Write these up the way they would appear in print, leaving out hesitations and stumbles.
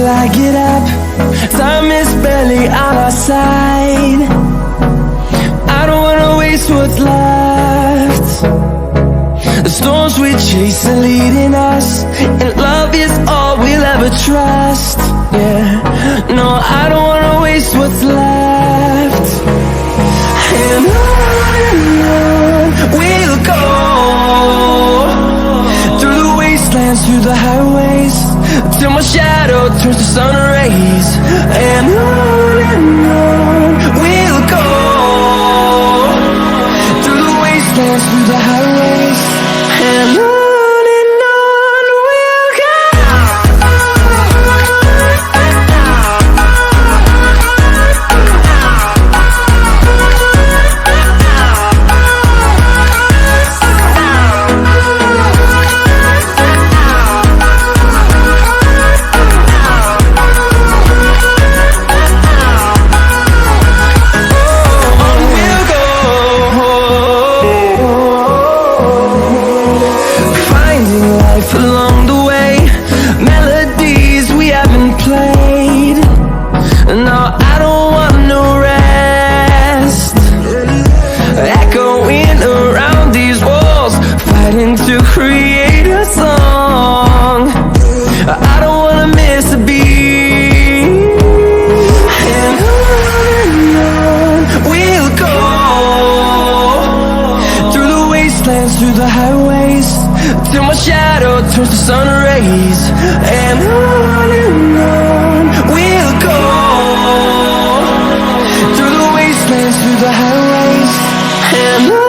till I get up. Time is barely on our side. I don't wanna waste what's left. The storms we chase are leading us, and love is all we'll ever trust. Yeah, no, I don't wanna waste what's left. And on we'll go, through the wastelands, through the highways, till my shadow turns to sun rays. And on we'll go, through the wastelands, through the highways, and on we'll go. To create a song, I don't wanna miss a beat. And on we'll go, through the wastelands, through the highways, till my shadow turns to sun rays. And on we'll go, through the wastelands, through the highways, and on.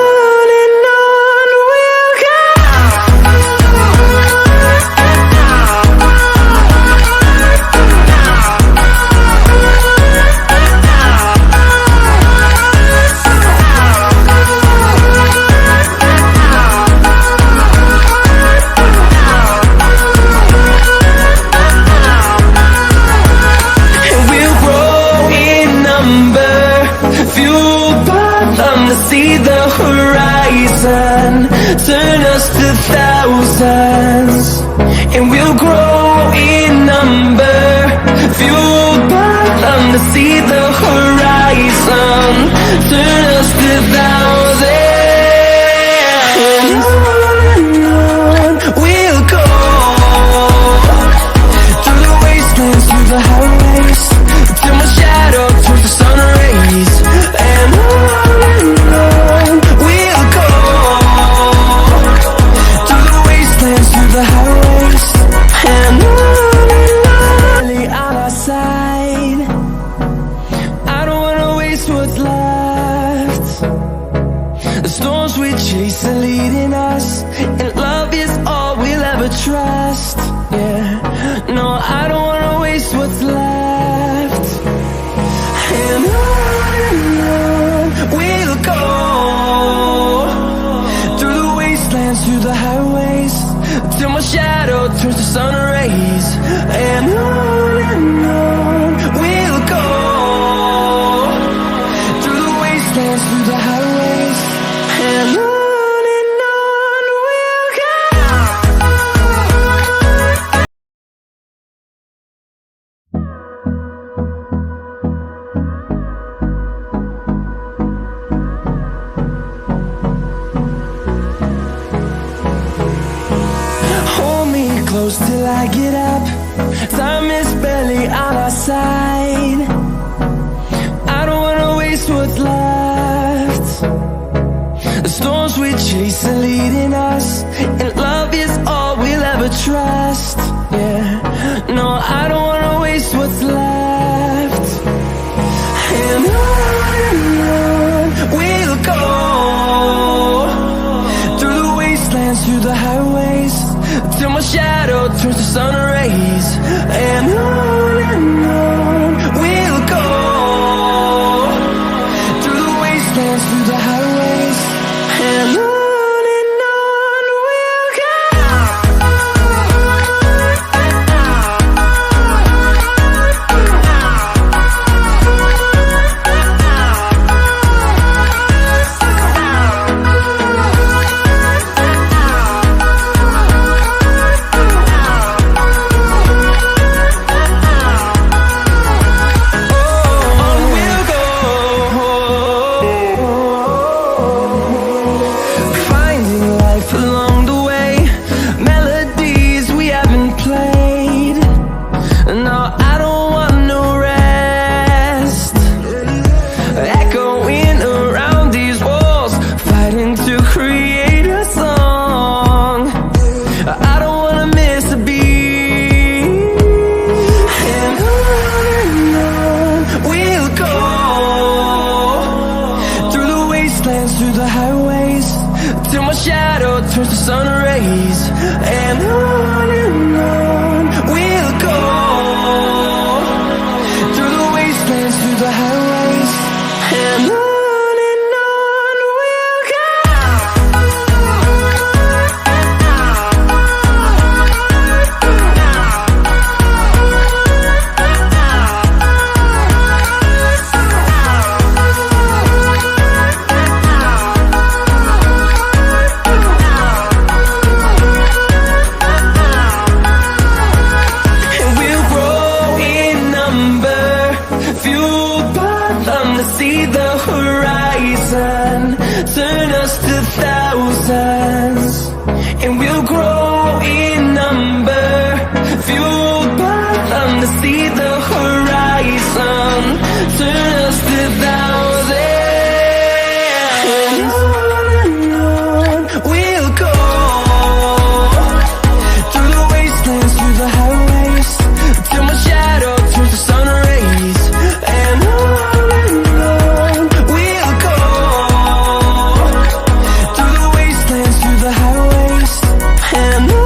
See the horizon, turn us to thousands, and we'll grow in number, fueled by them to see the horizon, turn us to thousands. And on we'll go, through the wastelands, through the highways, till my shadow turns to sun rays. And on we'll go, through the wastelands, through the highways, and on our side. I don't wanna waste what's left. The storms we chase are leading us, and love is all we'll ever trust. Yeah, no, I don't wanna waste what's left. And on we'll go, through the wastelands, through the highways, till my shadow turns to sun rays. And on we'll go, through the wastelands, through the highways, and on we'll go. Close till I get up. Time is barely on our side. I don't wanna waste what's left. The storms we chase are leading us, and love is all we'll ever trust. Yeah, no, I don't wanna waste what's left. And on we'll go, through the wastelands, through the highways, till my shadow turns to sun rays. And on we'll go, through the wastelands, through the highways, and on we'll go. turns to sun rays, and on we'll go, through the wastelands, through the highways, and on we'll go. Turn us to thousands, and we'll grow in number, fueled by them to see the horizon. Turn us to thousands, and on we'll go, through the wastelands, through the highways, till my shadow turns to sun rays, and on we'll go. The highways, and on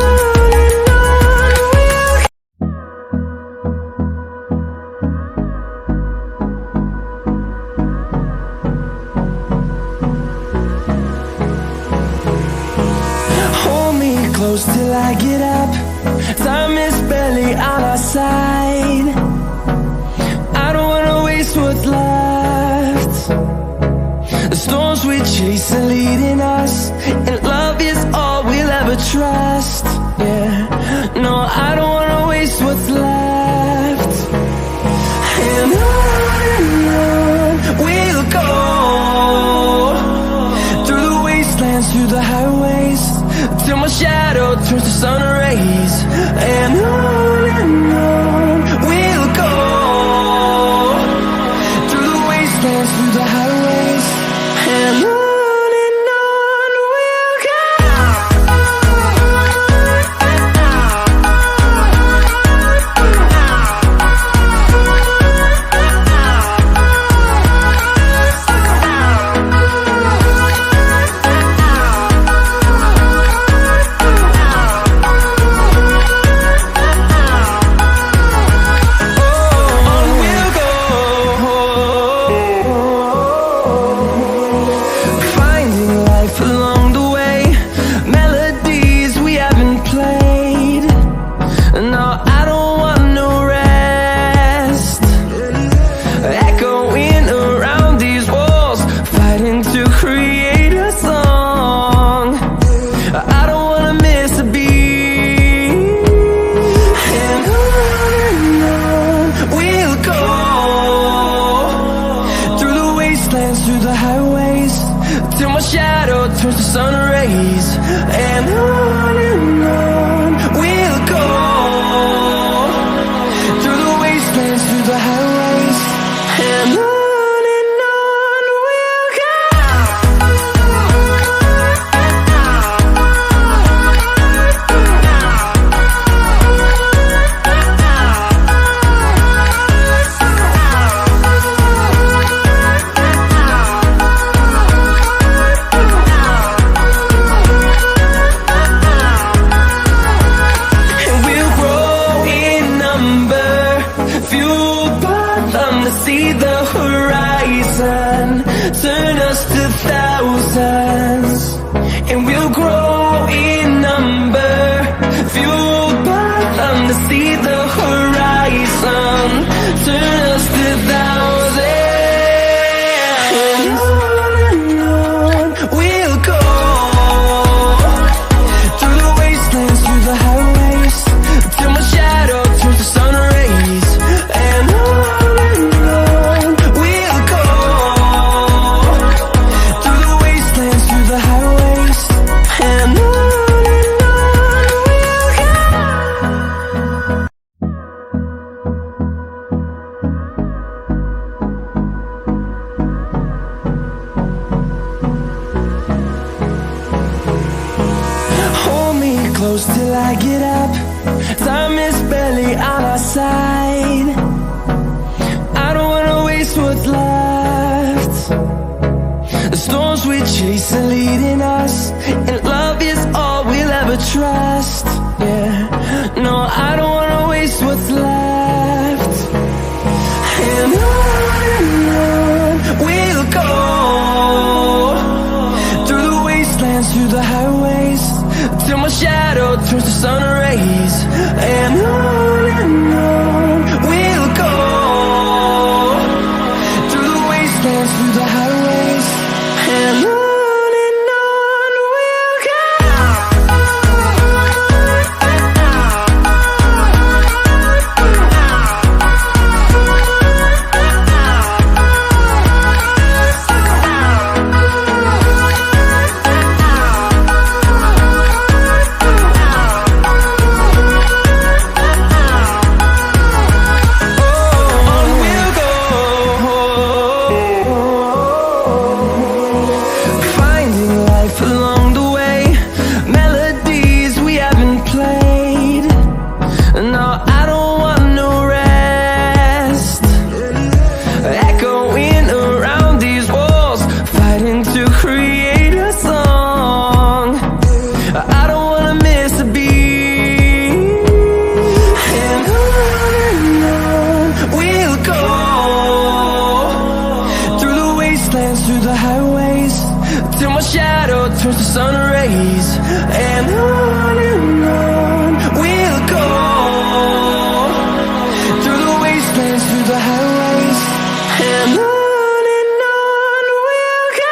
hold me close till I get up. Time is barely on our side. I don't wanna waste what's left. The storms we chase are leading us, and love is all we'll ever trust. Yeah, no, I don't wanna waste what's left. And on we'll go, through the wastelands, through the highways, till my shadow turns to sun rays, and on we'll go, through the wastelands, through the highways, and on we'll go. Through the highways, till my shadow turns to sun rays, and on we'll go, through the wastelands, through the highways, and on we'll go. See the horizon, turn us to thousands, and we'll grow in number, fueled by them to see the horizon, turn us to thousands, and on we'll go, through the wastelands, through the highways, till my shadow turns to sun rays, and on close till I get up. Time is barely on our side. I don't wanna waste what's left. The storms we chase are leading us, and love is all trust. Yeah, no, I don't wanna waste what's left. And on we'll go, through the wastelands, through the highways, till my shadow turns to sun rays. And on we'll go, through the wastelands, through the highways, and on we'll go. Through the highways, till my shadow turns to sun rays. And on we'll go, through the wastelands, through the highways, and on we'll go.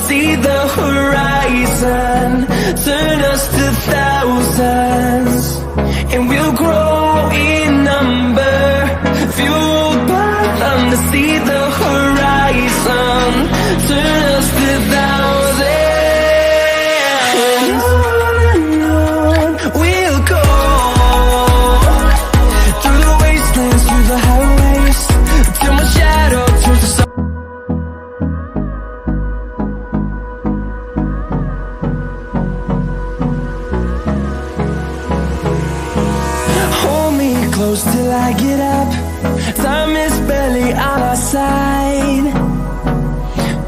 See the horizon, turn us to thousands, and we'll grow in number, fueled by them to see the horizon, turn us to thousands, and on we'll go, through the wastelands, through the highways, till my shadow turns to sun. Close till I get up, time is barely on our side.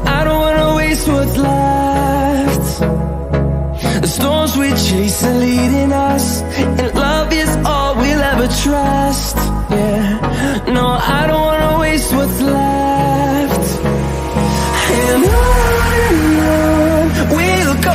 I don't wanna waste what's left. The storms we chase are leading us, and love is all we'll ever trust. Yeah, no, I don't wanna waste what's left. And on we'll go.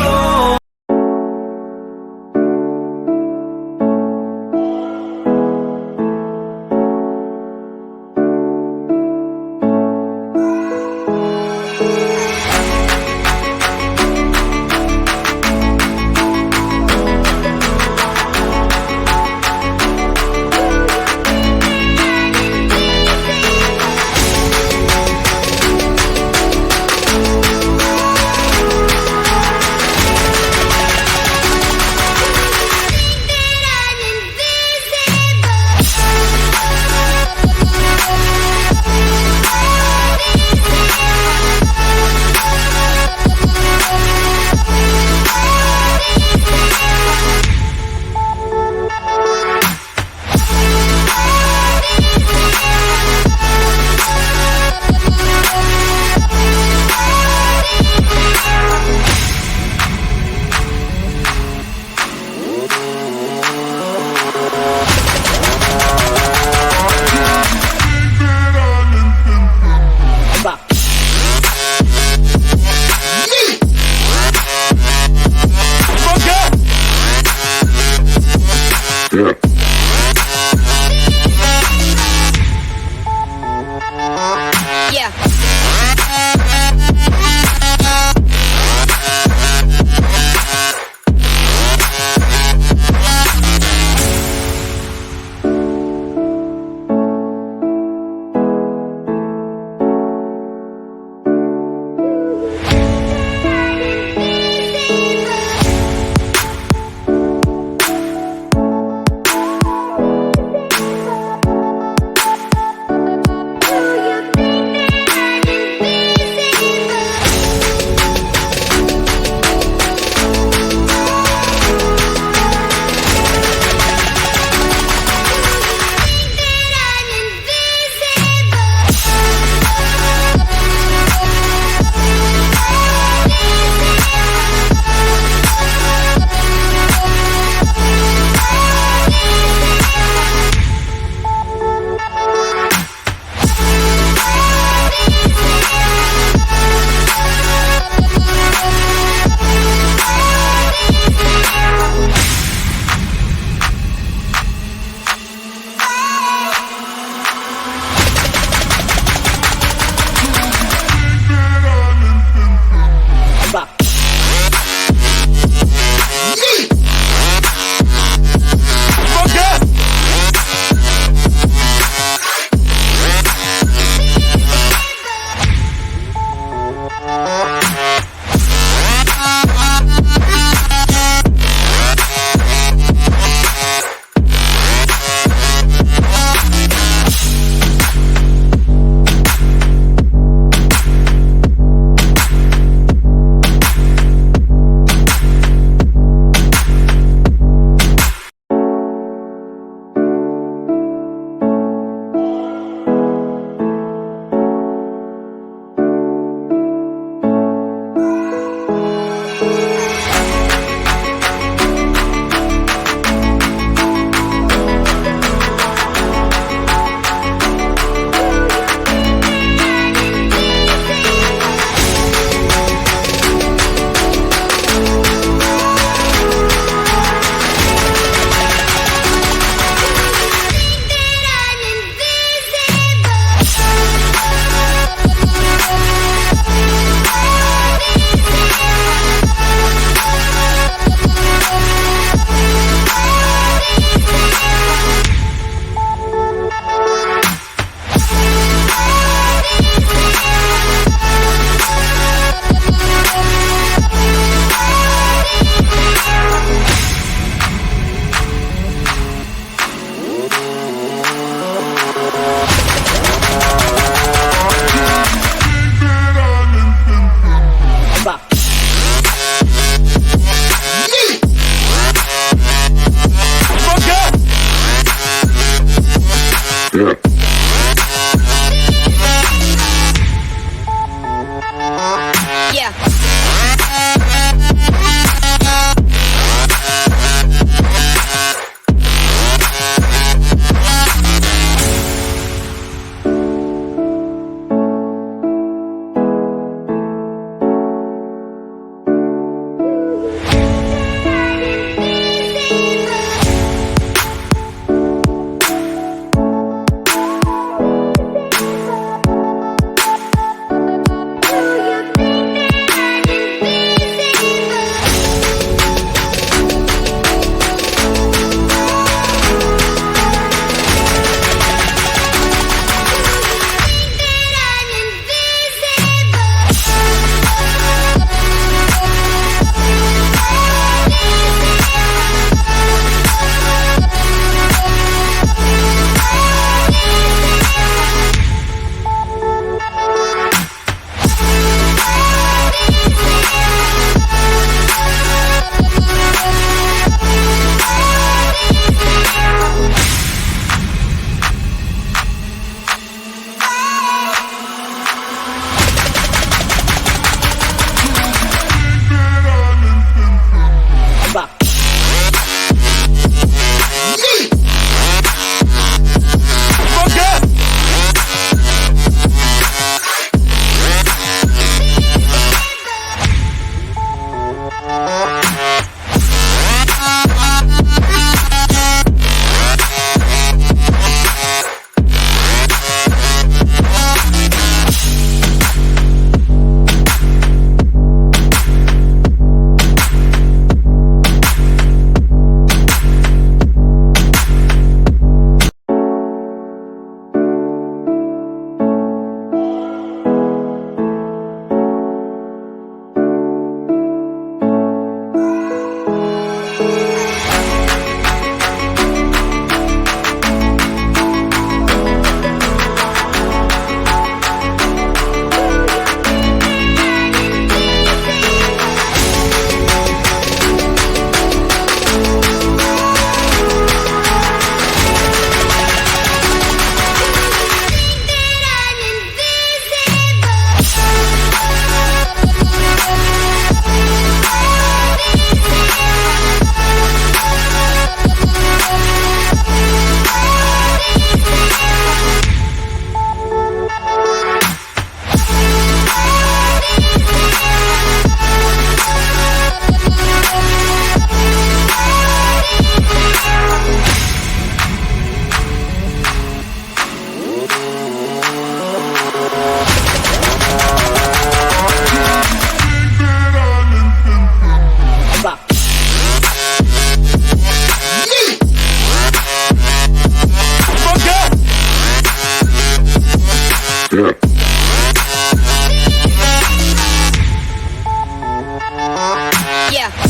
Yeah.